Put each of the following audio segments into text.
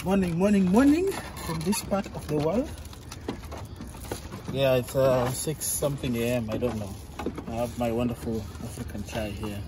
Morning from this part of the world. Yeah, it's 6 something a.m. I don't know. I have my wonderful African chai here.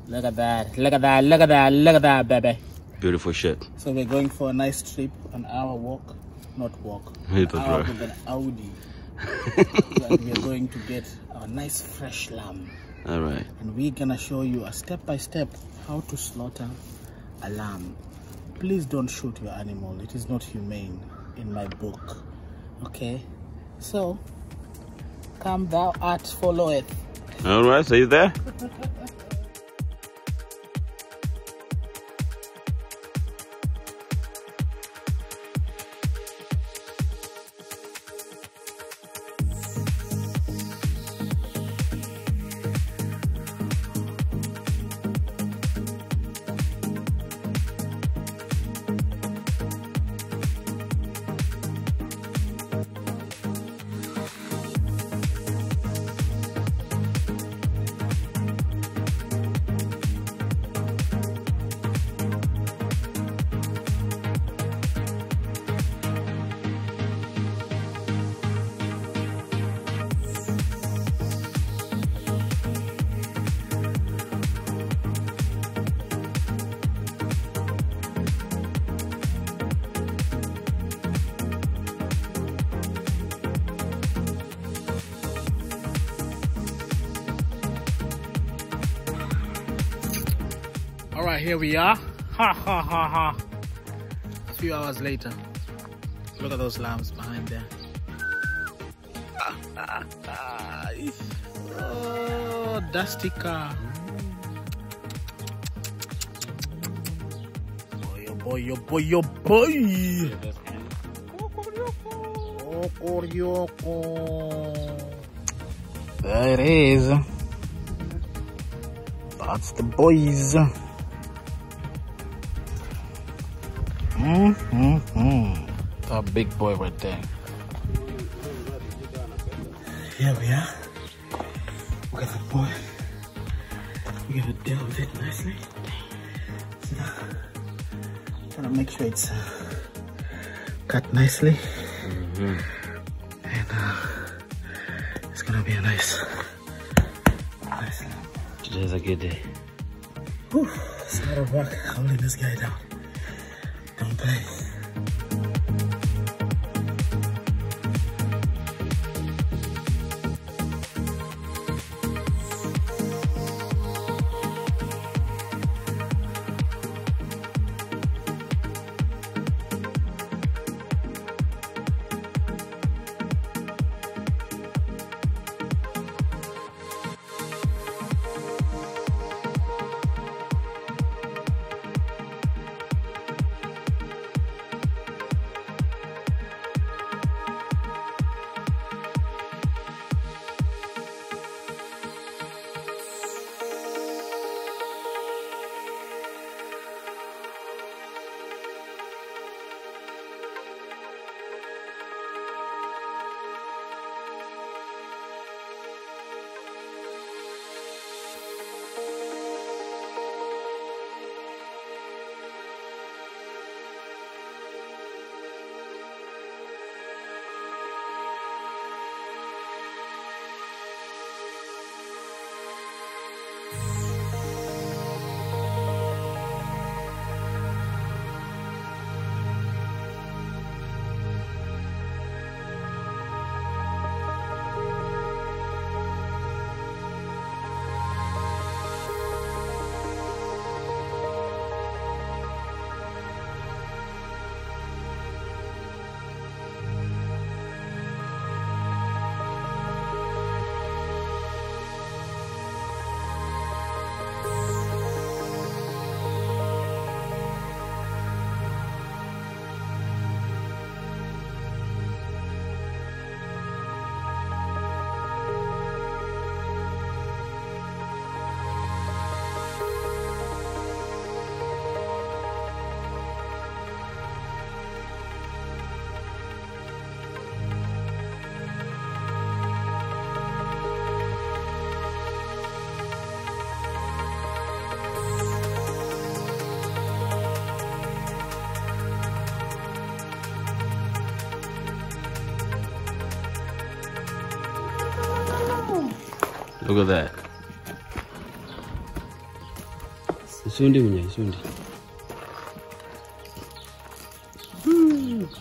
Look at that, baby. Beautiful shit. So we're going for a nice trip, an hour walk, not walk, an hour with an Audi. And we're going to get a nice fresh lamb. All right. And we're gonna show you a step-by-step how to slaughter a lamb. Please don't shoot your animal. It is not humane in my book. Okay? So, come thou art followeth. All right, so you there? All right, here we are. Ha ha ha ha. A few hours later. Look at those lambs behind there. Oh, dusty car. Boy. There it is. That's the boys. That big boy right there. Here we are. Look at that boy. We're gonna deal with it nicely. So now, gotta make sure it's cut nicely. And it's gonna be a nice lamb. Today's a good day. Whew, it's a lot of work holding this guy down. Don't play. Look at that.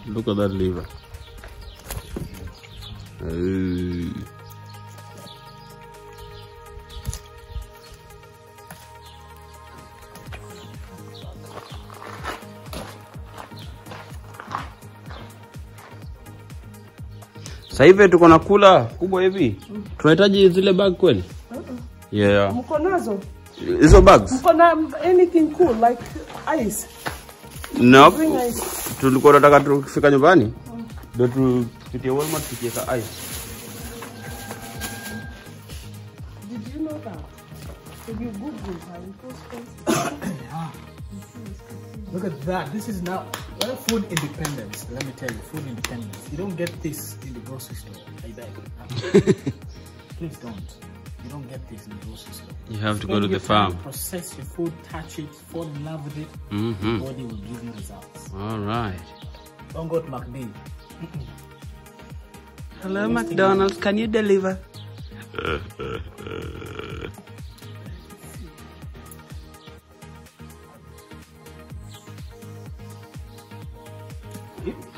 Look at that liver. Sasa hivi tuko na kula kubwa hivi. Tunahitaji zile bag kweli? Yeah. Mko nazo? Hizo bags? Mko na anything cool like ice? No. Tulikuwa tunataka tukifika nyumbani. Ndio tupitie Walmart tukiweka ice. Did you know that? If you Google how it goes Look at that. This is now food independence. Let me tell you, food independence. You don't get this in the grocery store. I beg. Please don't. You don't get this in the grocery store. You have to go to the farm. Process your food, touch it, fall in love with it. The body will give you results. All right. Don't go to McD. Hello, McDonald's. Can you deliver?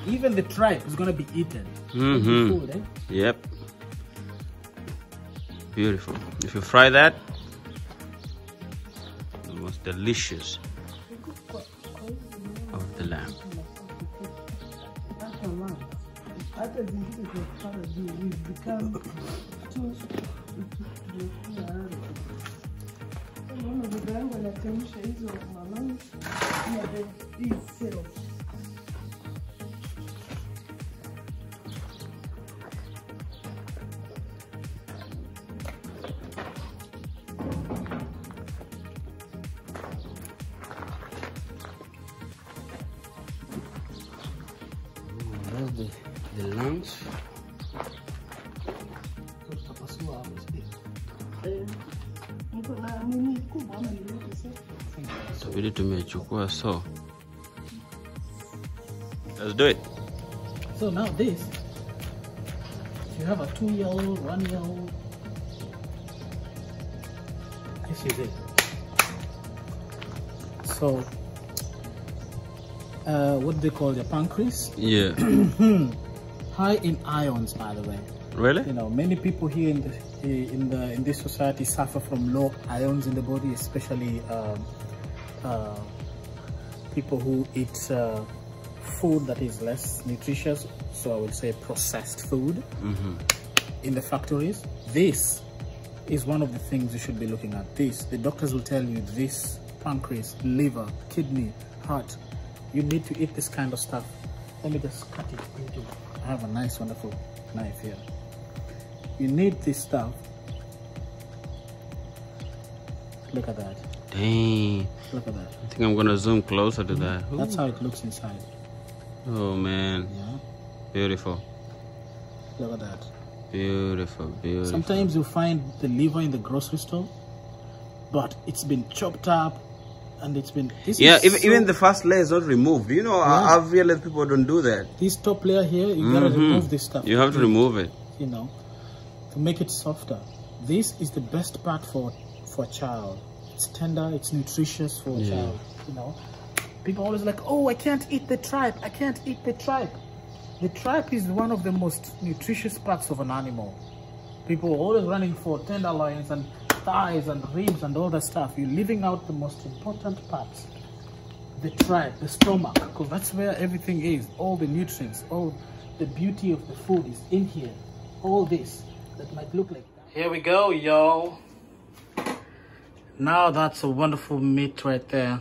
Even the tripe is going to be eaten. Food, eh? Yep. Beautiful. If you fry that, the most delicious of the lamb. The lunch. So we need to make chukua so. Let's do it. So now this, if you have a 2-year-old, 1-year-old, this is it. So, what do they call the pancreas? Yeah. High in ions, by the way. Really? You know, many people here in this society suffer from low ions in the body, especially people who eat food that is less nutritious. So I would say processed food in the factories. This is one of the things you should be looking at. The doctors will tell you this pancreas, liver, kidney, heart. You need to eat this kind of stuff. Let me just cut it into. I have a nice, wonderful knife here. You need this stuff. Look at that. Dang. Look at that. I think I'm gonna zoom closer to that. That's how it looks inside. Oh man. Yeah. Beautiful. Look at that. Beautiful, beautiful. Sometimes you find the liver in the grocery store, but it's been chopped up and it's been... even the first layer is not removed. You know, I've realized people don't do that. This top layer here, you gotta remove this stuff. You have to remove it. You know, to make it softer. This is the best part for a child. It's tender, it's nutritious for a child. You know, people always like, oh, I can't eat the tripe. I can't eat the tripe. The tripe is one of the most nutritious parts of an animal. People are always running for tenderloins and thighs and ribs and all that stuff. You're leaving out the most important parts. The tripe, the stomach, because that's where everything is. All the nutrients, all the beauty of the food is in here. All this that might look like that. Here we go, y'all. Now that's a wonderful meat right there.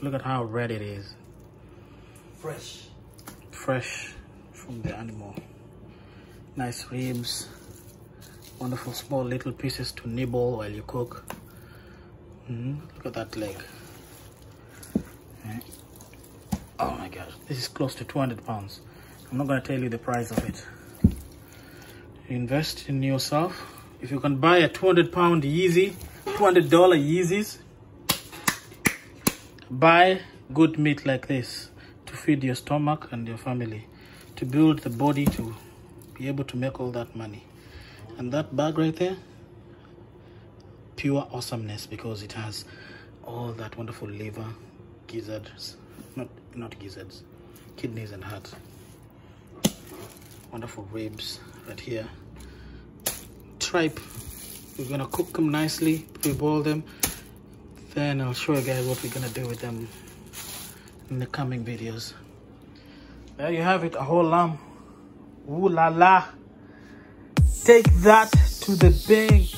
Look at how red it is. Fresh from the animal. Nice ribs. Wonderful small little pieces to nibble while you cook. Look at that leg. Oh my god, this is close to 200 pounds. I'm not going to tell you the price of it. Invest in yourself. If you can buy a 200-pound Yeezy, $200 Yeezys, buy good meat like this to feed your stomach and your family, to build the body to be able to make all that money. And that bag right there, pure awesomeness, because it has all that wonderful liver, gizzards, not gizzards, kidneys and heart, wonderful ribs right here, tripe. We're gonna cook them nicely, pre-boil them, then I'll show you guys what we're gonna do with them in the coming videos. There you have it, a whole lamb. Ooh la la. Take that to the bank.